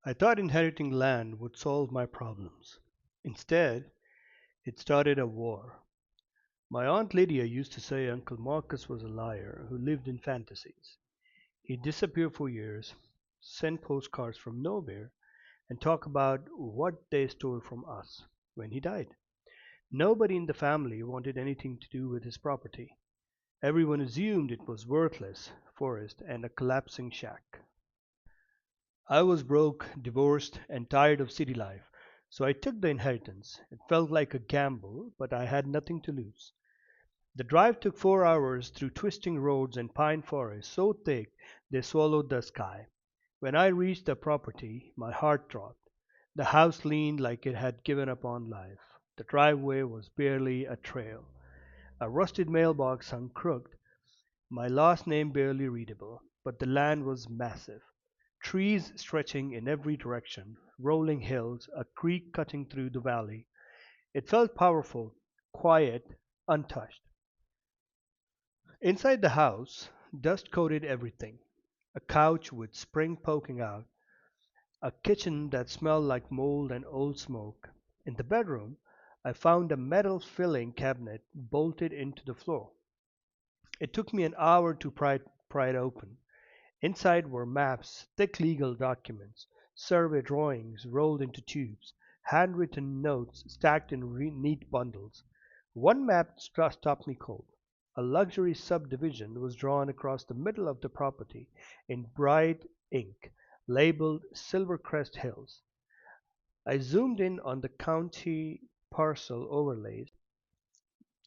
I thought inheriting land would solve my problems. Instead, it started a war. My Aunt Lydia used to say Uncle Marcus was a liar who lived in fantasies. He'd disappear for years, send postcards from nowhere, and talk about what they stole from us when he died. Nobody in the family wanted anything to do with his property. Everyone assumed it was worthless forest and a collapsing shack. I was broke, divorced, and tired of city life, so I took the inheritance. It felt like a gamble, but I had nothing to lose. The drive took 4 hours through twisting roads and pine forests so thick they swallowed the sky. When I reached the property, my heart dropped. The house leaned like it had given up on life. The driveway was barely a trail. A rusted mailbox hung crooked, my last name barely readable, but the land was massive. Trees stretching in every direction, rolling hills, a creek cutting through the valley. It felt powerful, quiet, untouched. Inside the house, dust coated everything. A couch with spring poking out, a kitchen that smelled like mold and old smoke. In the bedroom, I found a metal filling cabinet bolted into the floor. It took me an hour to pry it open. Inside were maps, thick legal documents, survey drawings rolled into tubes, handwritten notes stacked in neat bundles. One map stopped me cold. A luxury subdivision was drawn across the middle of the property in bright ink, labeled Silver Crest Hills. I zoomed in on the county parcel overlays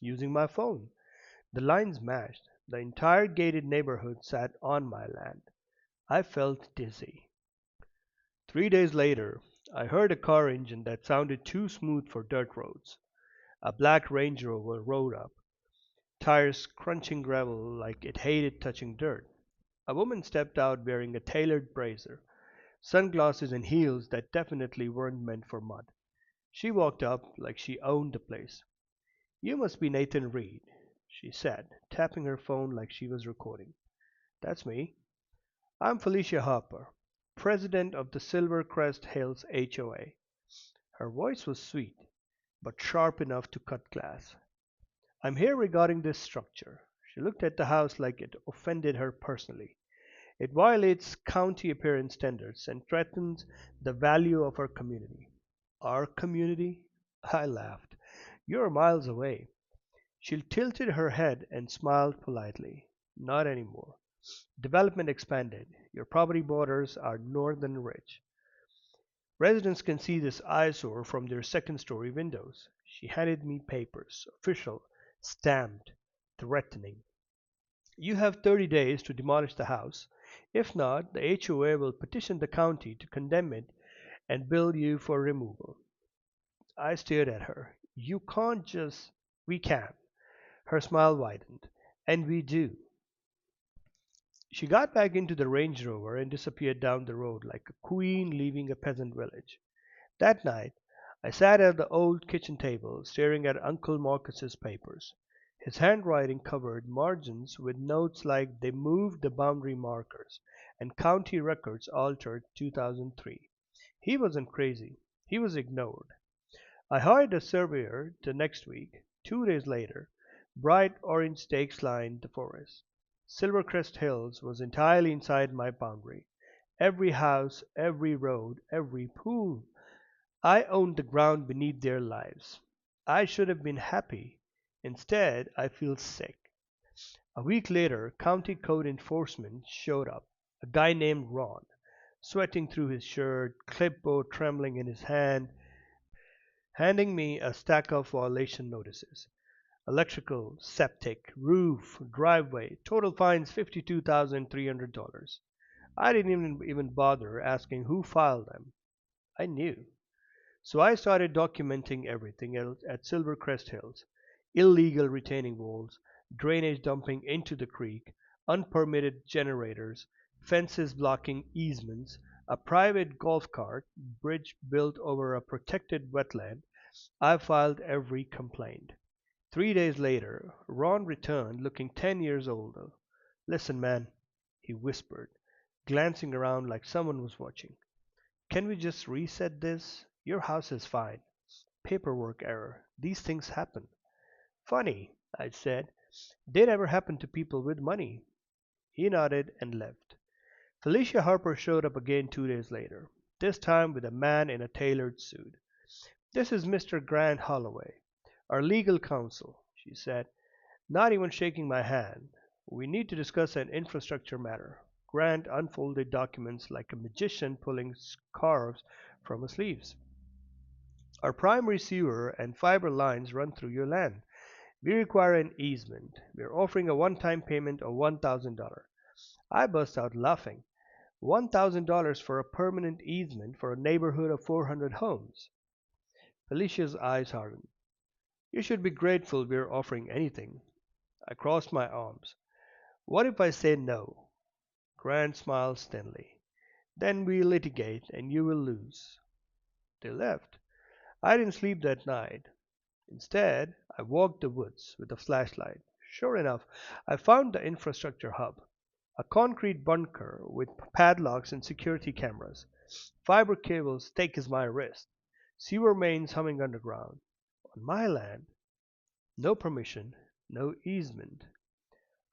using my phone. The lines matched. The entire gated neighborhood sat on my land. I felt dizzy. 3 days later, I heard a car engine that sounded too smooth for dirt roads. A black Range Rover rode up, tires crunching gravel like it hated touching dirt. A woman stepped out wearing a tailored brazier, sunglasses and heels that definitely weren't meant for mud. She walked up like she owned the place. "You must be Nathan Reed," she said, tapping her phone like she was recording. "That's me. I'm Felicia Harper, president of the Silver Crest Hills HOA." Her voice was sweet, but sharp enough to cut glass. "I'm here regarding this structure." She looked at the house like it offended her personally. "It violates county appearance standards and threatens the value of our community." "Our community?" I laughed. "You're miles away." She tilted her head and smiled politely. "Not anymore. Development expanded. Your property borders are northern ridge. Residents can see this eyesore from their second-story windows." She handed me papers, official, stamped, threatening. "You have 30 days to demolish the house. If not, the HOA will petition the county to condemn it and bill you for removal." I stared at her. "You can't just—" "We can." Her smile widened. "And we do." She got back into the Range Rover and disappeared down the road like a queen leaving a peasant village. That night I sat at the old kitchen table staring at Uncle Marcus's papers. His handwriting covered margins with notes like "they moved the boundary markers" and "county records altered 2003." He wasn't crazy. He was ignored. I hired a surveyor the next week. 2 days later, bright orange stakes lined the forest. Silver Crest Hills was entirely inside my boundary. Every house, every road, every pool. I owned the ground beneath their lives. I should have been happy. Instead, I feel sick. A week later, county code enforcement showed up. A guy named Ron, sweating through his shirt, clipboard trembling in his hand, handing me a stack of violation notices. Electrical, septic, roof, driveway, total fines $52,300. I didn't even bother asking who filed them. I knew. So I started documenting everything else at Silver Crest Hills: illegal retaining walls, drainage dumping into the creek, unpermitted generators, fences blocking easements, a private golf cart bridge built over a protected wetland. I filed every complaint. 3 days later, Ron returned looking 10 years older. "Listen, man," he whispered, glancing around like someone was watching. Can we just reset this? Your house is fine. Paperwork error. These things happen. Funny, I said. They never happen to people with money. He nodded and left. Felicia Harper showed up again 2 days later, this time with a man in a tailored suit. "This is Mr. Grant Holloway, our legal counsel," she said, not even shaking my hand. "We need to discuss an infrastructure matter." Grant unfolded documents like a magician pulling scarves from his sleeves. "Our primary sewer and fiber lines run through your land. We require an easement. We are offering a one-time payment of $1,000. I burst out laughing. $1,000 for a permanent easement for a neighborhood of 400 homes. Felicia's eyes hardened. "You should be grateful we're offering anything." I crossed my arms. "What if I say no?" Grant smiled thinly. "Then we litigate and you will lose." They left. I didn't sleep that night. Instead, I walked the woods with a flashlight. Sure enough, I found the infrastructure hub, a concrete bunker with padlocks and security cameras, fiber cables thick as my wrist, sewer mains humming underground. On my land, no permission, no easement.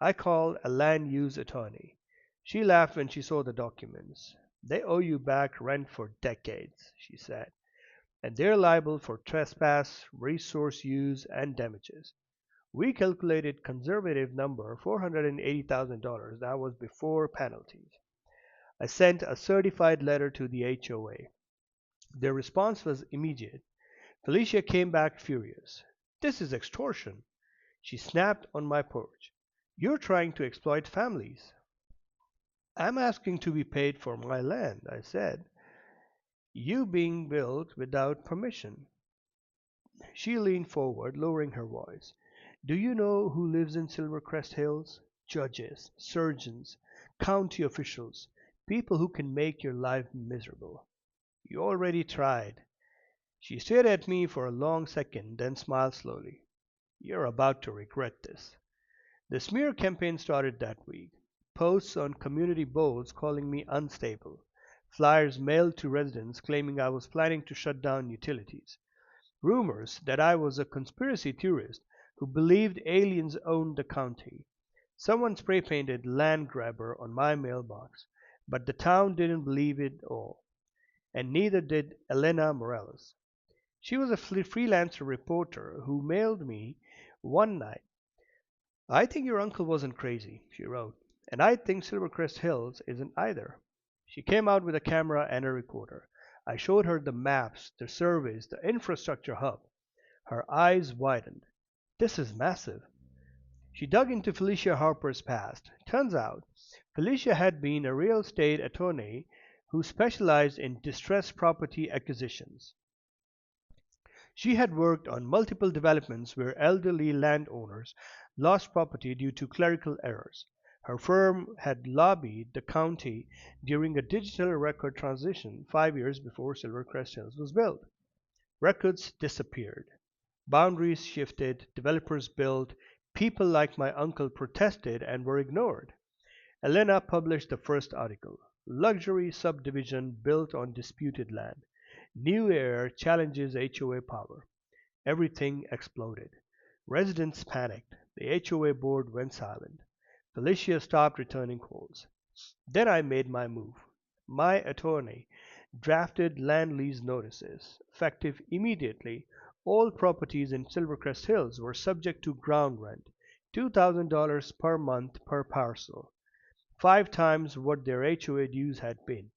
I called a land use attorney. She laughed when she saw the documents. "They owe you back rent for decades," she said, "and they're liable for trespass, resource use, and damages." We calculated conservative number $480,000. That was before penalties. I sent a certified letter to the HOA. Their response was immediate. Felicia came back furious. "This is extortion." She snapped on my porch. "You're trying to exploit families." "I'm asking to be paid for my land," I said. "You being built without permission." She leaned forward, lowering her voice. "Do you know who lives in Silver Crest Hills? Judges, surgeons, county officials, people who can make your life miserable. You already tried." She stared at me for a long second, then smiled slowly. "You're about to regret this." The smear campaign started that week. Posts on community boards calling me unstable. Flyers mailed to residents claiming I was planning to shut down utilities. Rumors that I was a conspiracy theorist who believed aliens owned the county. Someone spray painted "land grabber" on my mailbox, but the town didn't believe it all, and neither did Elena Morales. She was a freelancer reporter who mailed me one night. "I think your uncle wasn't crazy," she wrote, "and I think Silvercrest Hills isn't either." She came out with a camera and a recorder. I showed her the maps, the surveys, the infrastructure hub. Her eyes widened. "This is massive." She dug into Felicia Harper's past. Turns out, Felicia had been a real estate attorney who specialized in distressed property acquisitions. She had worked on multiple developments where elderly landowners lost property due to clerical errors. Her firm had lobbied the county during a digital record transition 5 years before Silver Crest Hills was built. Records disappeared. Boundaries shifted, developers built, people like my uncle protested and were ignored. Elena published the first article. "Luxury subdivision built on disputed land. New heir challenges HOA power." Everything exploded. Residents panicked. The HOA board went silent. Felicia stopped returning calls. Then I made my move. My attorney drafted land lease notices. Effective immediately, all properties in Silvercrest Hills were subject to ground rent, $2,000 per month per parcel, 5 times what their HOA dues had been.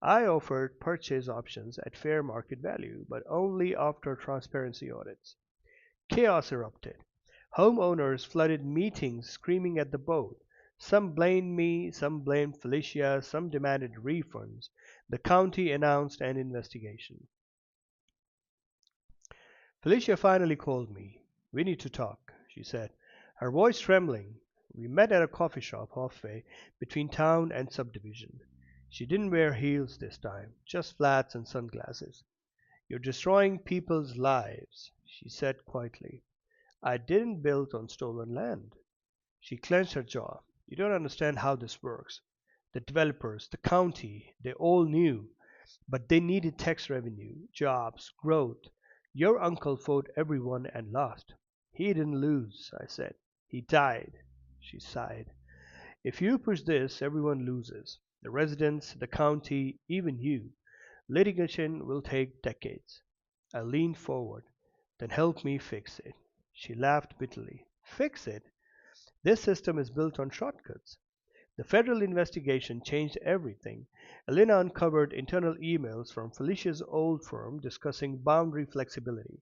I offered purchase options at fair market value, but only after transparency audits. Chaos erupted. Homeowners flooded meetings screaming at the board. Some blamed me, some blamed Felicia, some demanded refunds. The county announced an investigation. Felicia finally called me. "We need to talk," she said, her voice trembling. We met at a coffee shop halfway between town and subdivision. She didn't wear heels this time, just flats and sunglasses. "You're destroying people's lives," she said quietly. "I didn't build on stolen land." She clenched her jaw. "You don't understand how this works. The developers, the county, they all knew. But they needed tax revenue, jobs, growth. Your uncle fought everyone and lost. He didn't lose, I said. He died. She sighed. If you push this, everyone loses. The residents, the county, even you. Litigation will take decades. I leaned forward. Then help me fix it. She laughed bitterly. Fix it? This system is built on shortcuts. The federal investigation changed everything. Elena uncovered internal emails from Felicia's old firm discussing boundary flexibility.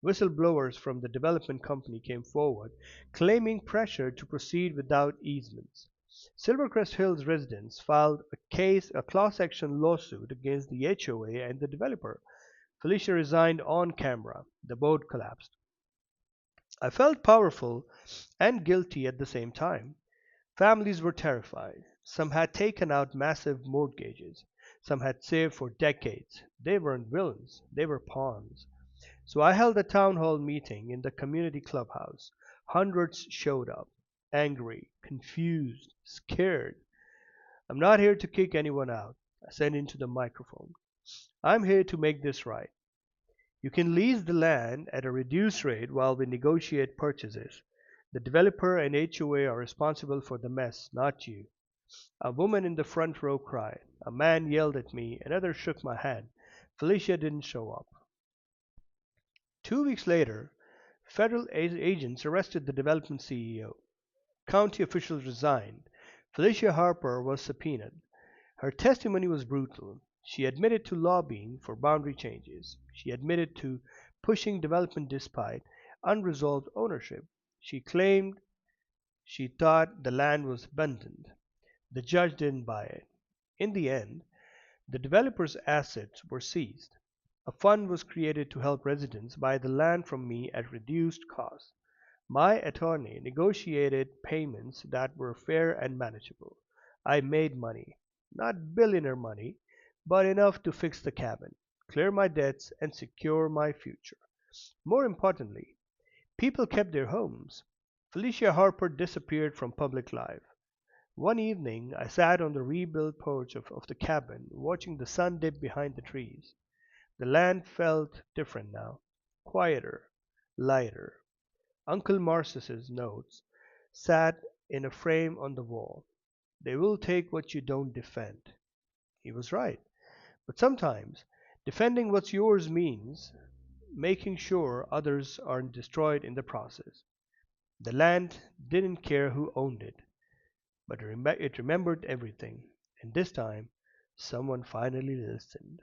Whistleblowers from the development company came forward, claiming pressure to proceed without easements. Silver Crest Hills residents filed a class action lawsuit against the HOA and the developer. Felicia resigned on camera. The board collapsed. I felt powerful and guilty at the same time. Families were terrified. Some had taken out massive mortgages. Some had saved for decades. They weren't villains, they were pawns. So I held a town hall meeting in the community clubhouse. Hundreds showed up, angry, confused, scared. I'm not here to kick anyone out, I said into the microphone. I'm here to make this right. You can lease the land at a reduced rate while we negotiate purchases. The developer and HOA are responsible for the mess, not you. A woman in the front row cried. A man yelled at me. Another shook my hand. Felicia didn't show up. 2 weeks later, federal agents arrested the development CEO. County officials resigned. Felicia Harper was subpoenaed. Her testimony was brutal. She admitted to lobbying for boundary changes. She admitted to pushing development despite unresolved ownership. She claimed she thought the land was abandoned. The judge didn't buy it. In the end, the developer's assets were seized. A fund was created to help residents buy the land from me at reduced cost. My attorney negotiated payments that were fair and manageable. I made money. Not billionaire money, but enough to fix the cabin, clear my debts, and secure my future. More importantly, people kept their homes. Felicia Harper disappeared from public life. One evening I sat on the rebuilt porch of the cabin, watching the sun dip behind the trees. The land felt different now, quieter, lighter. Uncle Marcus's notes sat in a frame on the wall. They will take what you don't defend. He was right. But sometimes defending what's yours means making sure others aren't destroyed in the process. The land didn't care who owned it, but it remembered everything. And this time, someone finally listened.